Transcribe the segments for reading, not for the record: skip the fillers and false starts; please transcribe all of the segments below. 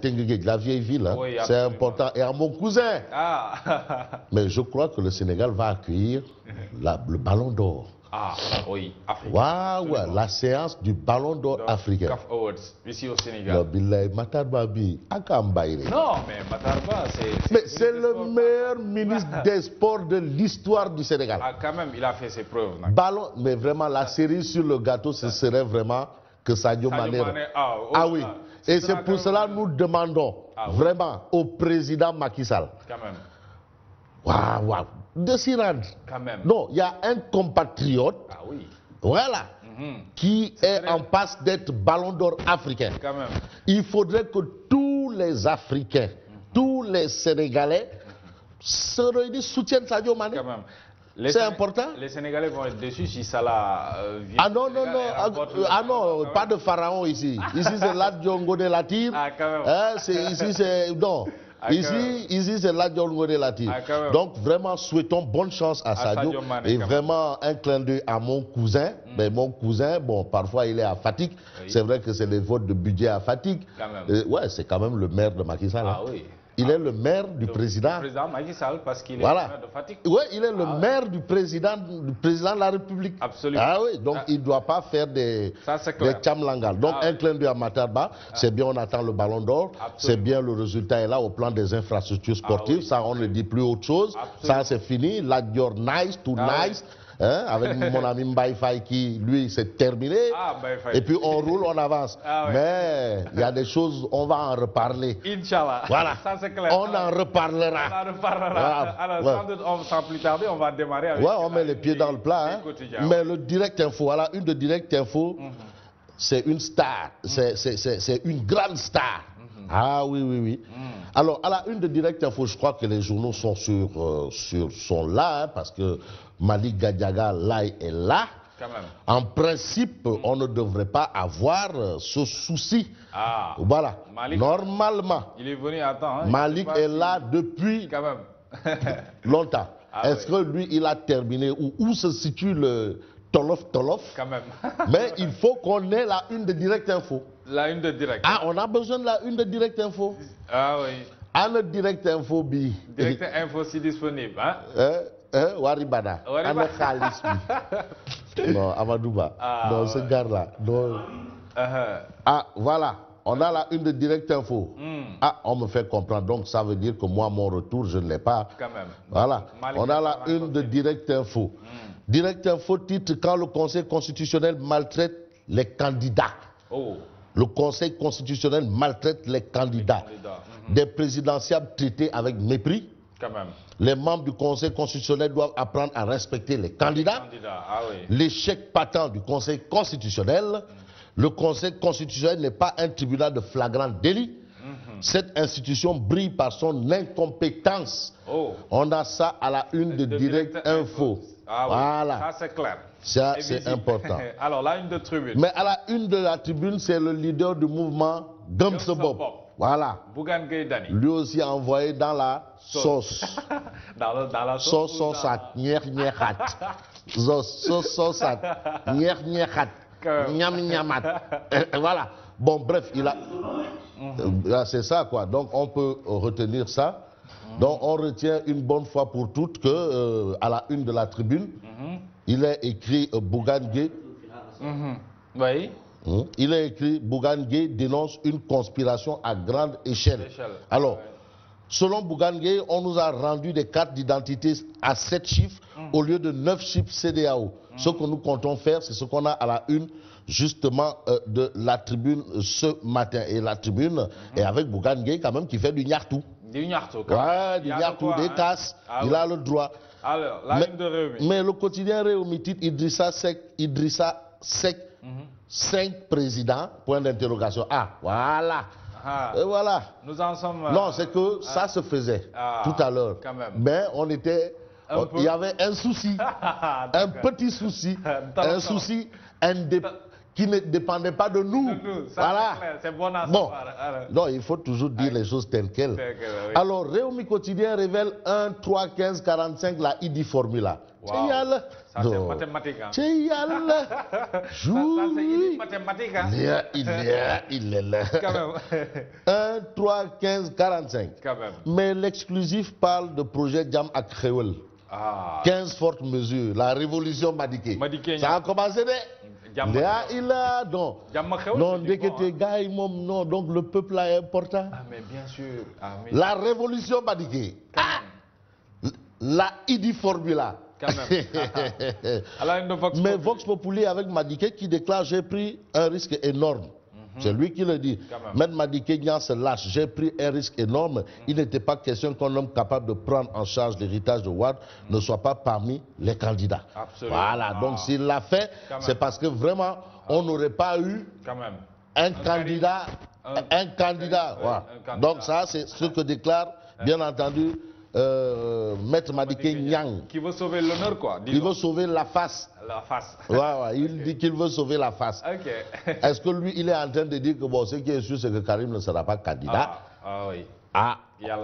Tenguegej, la vieille ville, hein, Oui, c'est important. Et à mon cousin. Ah. Mais je crois que le Sénégal va accueillir le Ballon d'Or. Ah, oui, africain. Waouh, la séance du Ballon d'Or africain. CAF Awards, ici au Sénégal. Non, Billahi, Matar Babi, Akambaïre. Non, mais Matarba, Mais c'est le meilleur ministre des Sports de l'histoire du Sénégal. Ah, quand même, il a fait ses preuves. Ballon, mais vraiment, la cerise sur le gâteau, ce serait vraiment que Sadio Mané. Ah oui. Et c'est pour cela que nous demandons vraiment au président Macky Sall. Quand même. Waouh, waouh. De s'y rendre. Quand même. Non, il y a un compatriote. Ah oui. Voilà. Qui est en passe d'être Ballon d'Or africain. Quand même. Il faudrait que tous les Africains, tous les Sénégalais se réunissent, soutiennent Sadio Mané. Quand même. C'est important. Les Sénégalais vont être déçus si Salah vient. Ah non, non, non, pas de pharaon ici. Ici c'est Ladjongo de Latir. Ah, quand même. Ici c'est. Non. Ici c'est Ladjongo de Latir. Donc vraiment, souhaitons bonne chance à Sadio. Et vraiment, un clin d'œil à mon cousin. Mais mon cousin, bon, parfois il est à Fatick. Oui. C'est vrai que c'est les votes de budget à Fatick. Ouais, c'est quand même le maire de Macky Sall. Ah oui. Il est le maire du président. Le président Macky Sall, parce qu'il est le maire de Fatick. Oui, il est le maire du président de la République. Absolument. Ah oui, donc il ne doit pas faire des tchamlangal. Donc un clin d'œil à Matarba, c'est bien, on attend le Ballon d'Or, c'est bien, le résultat est là au plan des infrastructures sportives, ça on ne dit plus autre chose, ça c'est fini, la Dior nice, tout nice. Hein, avec mon ami Mbaye Faye qui, lui, c'est terminé. Et puis on roule, on avance. Mais il y a des choses, on va en reparler. Inch'Allah. Voilà. Ça, c'est clair. On en reparlera. On en reparlera. Alors, sans plus tarder, on va démarrer avec. Ouais, on met les pieds dans le plat. Hein. Mais le Direct Info, voilà, une de Direct Info, c'est une star. C'est une grande star. Ah oui, oui, oui. Alors, à la une de Direct Info, je crois que les journaux sont sont là, hein, parce que Malick Gadiaga, là, est là. Quand même. En principe, on ne devrait pas avoir ce souci. Ah. Voilà. Malick, normalement. Il est venu à temps. Hein, Malick est là depuis quand même. longtemps. Est-ce que lui, il a terminé? Où se situe le Tolof? Quand même. Mais il faut qu'on ait la une de Direct Info. La une de Direct. Ah, on a besoin de la une de Direct Info. Ah oui. Ah, le Direct Info, bi. Direct Info, si disponible. Hein? Waribada. Non, Amadouba. Non, ce gars-là. Ah, voilà. On a la une de Direct Info. Ah, on me fait comprendre. Donc, ça veut dire que moi, mon retour, je ne l'ai pas. Quand même. Voilà. On a la une de Direct Info. Direct Info titre quand le Conseil constitutionnel maltraite les candidats. Oh. Le Conseil constitutionnel maltraite les candidats. Des présidentiables traités avec mépris. Quand même. Les membres du Conseil constitutionnel doivent apprendre à respecter les candidats. Ah, oui. L'échec patent du Conseil constitutionnel. Le Conseil constitutionnel n'est pas un tribunal de flagrant délit. Cette institution brille par son incompétence. Oh. On a ça à la une de Direct Info. Ah, oui. Voilà. Ça, c'est clair. Ça, c'est important. Alors, la une de Tribune. Mais à la une de la Tribune, c'est le leader du mouvement Gumsebob. Voilà. Bougane Gueye Dany. Lui aussi envoyé dans la sauce. dans la sauce. Sauce. Voilà. Bon, bref, il a. C'est ça, quoi. Donc, on peut retenir ça. Donc, on retient une bonne fois pour toutes que, à la une de la Tribune, il est écrit Bougane Gueye. Oui. Il est écrit Bougane Gueye dénonce une conspiration à grande échelle. Alors, selon Bougane Gueye, on nous a rendu des cartes d'identité à 7 chiffres au lieu de 9 chiffres CEDEAO. Ce que nous comptons faire, c'est ce qu'on a à la une justement de la Tribune ce matin. Et la Tribune est avec Bougane Gueye quand même qui fait du nyartou. Du nyartou. Ouais, du nyartou, des tasses. Il a le droit. Alors, la une de Rewmi. Mais le quotidien Rewmi titre Idrissa Seck, 5 présidents, point d'interrogation. Ah, voilà. Et voilà. Nous en sommes... Non, c'est que ça se faisait tout à l'heure. Mais on était... Il y avait un souci, un petit souci, un souci qui ne dépendait pas de nous. Voilà. C'est bon à bon. savoir. Non, il faut toujours dire les choses telles quelles. Oui. Alors, Réumi Quotidien révèle 1, 3, 15, 45, la ID Formula. Wow. Ça, c'est mathématique. Hein. Ça, c'est mathématique. Hein. Il est là. Quand même. 1, 3, 15, 45. Quand même. Mais l'exclusif parle de projet Jam à Créole. 15 fortes mesures. La révolution Madiké. Ça a commencé il a donc. Non, dès que tes gars, non, donc le peuple là est important. Ah, mais bien sûr. Ah, mais... La révolution Madiké. La ID Formula. Mais Vox Populi avec Madiké qui déclare j'ai pris un risque énorme. C'est lui qui le dit. Même Madiké Nian se lâche. J'ai pris un risque énorme. Il n'était pas question qu'un homme capable de prendre en charge l'héritage de Wade ne soit pas parmi les candidats. Absolument. Voilà. Donc s'il l'a fait, c'est parce que vraiment, on n'aurait pas eu un candidat. Voilà. Donc ça, c'est ce que déclare, bien entendu, Maître Madiké Niang. Qui veut sauver l'honneur, quoi. Il veut sauver la face. La face. Ouais, il dit qu'il veut sauver la face. Est-ce que lui, il est en train de dire que bon, ce qui est sûr, c'est que Karim ne sera pas candidat? Oui.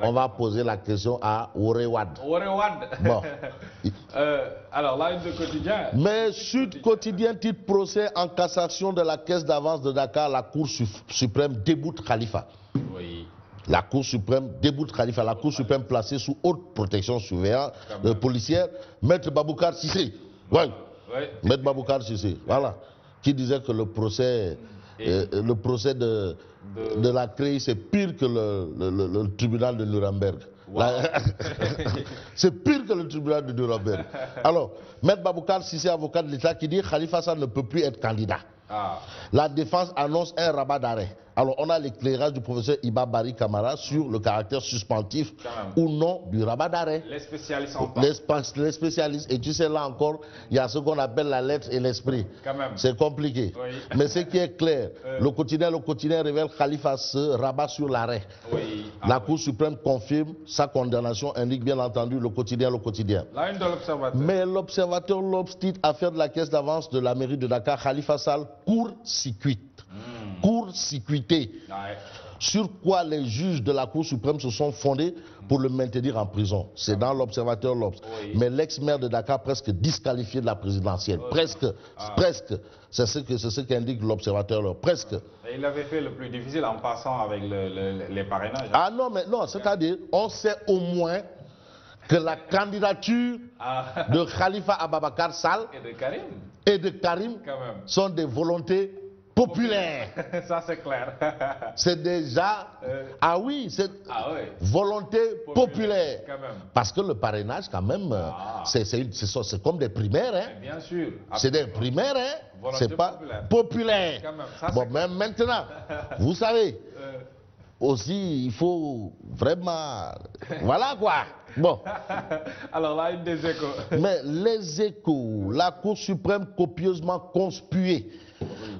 On va poser la question à Orewad. Bon. Alors là, une de quotidien. Mais Sud Quotidien titre procès en cassation de la caisse d'avance de Dakar, la Cour suprême déboute Khalifa. Oui. La Cour suprême déboute Khalifa, la Cour suprême placée sous haute protection surveillante policière, Maître Baboucar Cissé. Maître Baboucar Cissé, voilà. Qui disait que le procès de la CREI, c'est pire que le tribunal de Nuremberg. C'est pire que le tribunal de Nuremberg. Alors, Maître Baboucar Cissé, avocat de l'État, qui dit que Khalifa Sall ne peut plus être candidat. La défense annonce un rabat d'arrêt. Alors, on a l'éclairage du professeur Iba Barry Kamara sur le caractère suspensif ou non du rabat d'arrêt. Les spécialistes en les spécialistes. Et tu sais, là encore, il y a ce qu'on appelle la lettre et l'esprit. C'est compliqué. Mais ce qui est clair, le quotidien révèle Khalifa se rabat sur l'arrêt. La Cour suprême confirme sa condamnation, indique bien entendu le quotidien. La une de l'Observateur. Mais l'Observateur titre affaire de la caisse d'avance de la mairie de Dakar, Khalifa Sall court-circuite. Court-circuité. Sur quoi les juges de la Cour suprême se sont fondés pour le maintenir en prison. C'est dans l'Observateur l'Obs. Mais l'ex-maire de Dakar presque disqualifié de la présidentielle. Presque. C'est ce qu'indique l'Observateur. Presque. Et il avait fait le plus difficile en passant avec les parrainages. Ah non, mais non, c'est-à-dire, on sait au moins que la candidature de Khalifa Ababakar Sall et de Karim sont des volontés populaire. Ça, c'est clair. C'est déjà... volonté populaire. Parce que le parrainage, quand même, c'est comme des primaires. Hein. Bien sûr. C'est des primaires, hein. C'est pas populaire. Bon, même maintenant, vous savez, aussi, il faut vraiment... Voilà quoi. Bon. Alors là, une des Échos. Mais les Échos, la Cour suprême copieusement conspuée.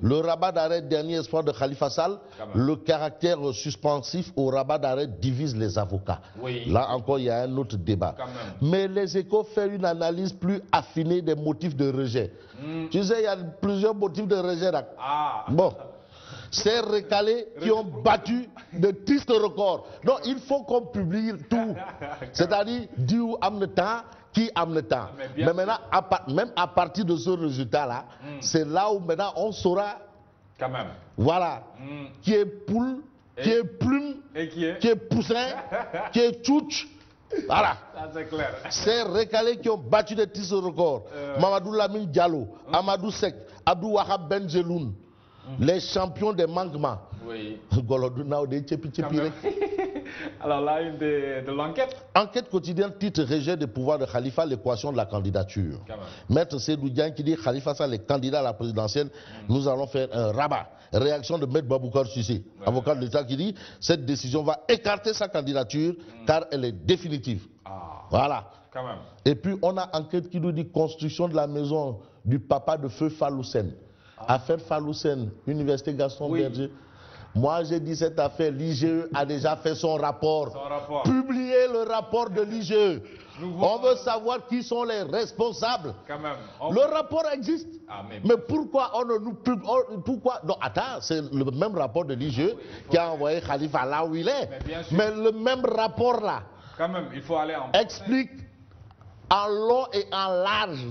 Le rabat d'arrêt, dernier espoir de Khalifa Sall, le caractère suspensif au rabat d'arrêt divise les avocats. Là encore, il y a un autre débat. Mais les Échos fait une analyse plus affinée des motifs de rejet. Tu sais, il y a plusieurs motifs de rejet. Bon. Ces recalés qui ont battu de tristes records. Donc, il faut qu'on publie tout. C'est-à-dire, Dieu amène le temps, qui amène le temps. Mais maintenant, même à partir de ce résultat-là, c'est là où maintenant on saura. Voilà. Qui est poule, qui est plume, qui est poussin, qui est tchouch. Voilà. C'est clair. Ces recalés qui ont battu de tristes records. Mamadou Lamine Diallo, Amadou Sek, Abdou Wahab Benjeloun. Les champions des manquements. Alors là, une de l'enquête. Enquête quotidienne, titre rejet des pouvoirs de Khalifa, l'équation de la candidature. Maître Seydou Diagne qui dit Khalifa Sall est candidat à la présidentielle, nous allons faire un rabat. Réaction de Maître Baboucar Cissé, avocat de l'État qui dit cette décision va écarter sa candidature car elle est définitive. Voilà. Et puis on a enquête qui nous dit construction de la maison du papa de feu Faloussen. Affaire Faloussen, Université Gaston Berger. Moi, j'ai dit cette affaire, l'IGE a déjà fait son rapport. Publiez le rapport de l'IGE. On veut savoir qui sont les responsables. Quand même. Le rapport existe. Ah, mais pourquoi on ne nous publie... Pourquoi... Non, attends, c'est le même rapport de l'IGE qui a envoyé Khalifa là où il est. Mais le même rapport là. Quand même, il faut aller en... Explique en long et en large.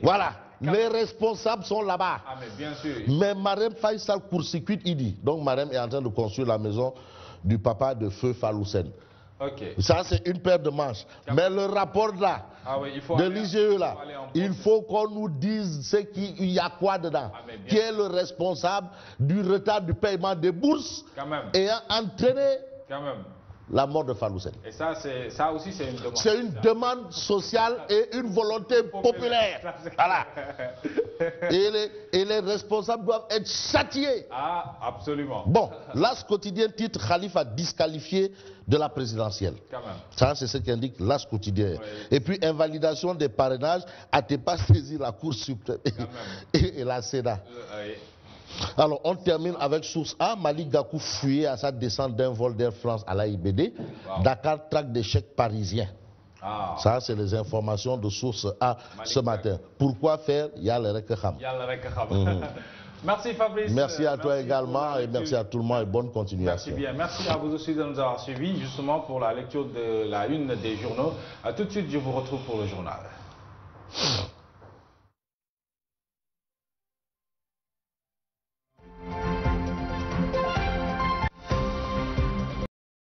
Voilà. Les responsables sont là-bas. Ah, mais bien sûr. Mais Marème Faïsal court-circuite, il dit. Donc Marème est en train de construire la maison du papa de Feu Faloussen. Okay. Ça, c'est une paire de manches. Mais le rapport là, de l'IGE là, il faut qu'on nous dise il y a quoi dedans. Qui est le responsable du retard du paiement des bourses ayant entraîné la mort de Faloussen. Et ça aussi, c'est une demande. C'est une demande sociale et une volonté populaire. Voilà. Et les responsables doivent être châtiés. Ah, absolument. Bon, l'As quotidien titre Khalifa disqualifié de la présidentielle. Quand même. Ça, c'est ce qu'indique l'As quotidien. Oui. Et puis, invalidation des parrainages, Atepa saisit la Cour suprême et la Sénat. Oui. Alors, on termine avec source A. Malik Gakou fuyait à sa descente d'un vol d'Air France à l'AIBD. Wow. Dakar traque des chèques parisiens. Ah. Ça, c'est les informations de source A Malik ce matin. Gakou. Pourquoi faire? Il y a le Rekham. Merci Fabrice. Merci à toi également et merci à tout le monde et bonne continuation. Merci bien. Merci à vous aussi de nous avoir suivis justement pour la lecture de la une des journaux. Tout de suite, je vous retrouve pour le journal.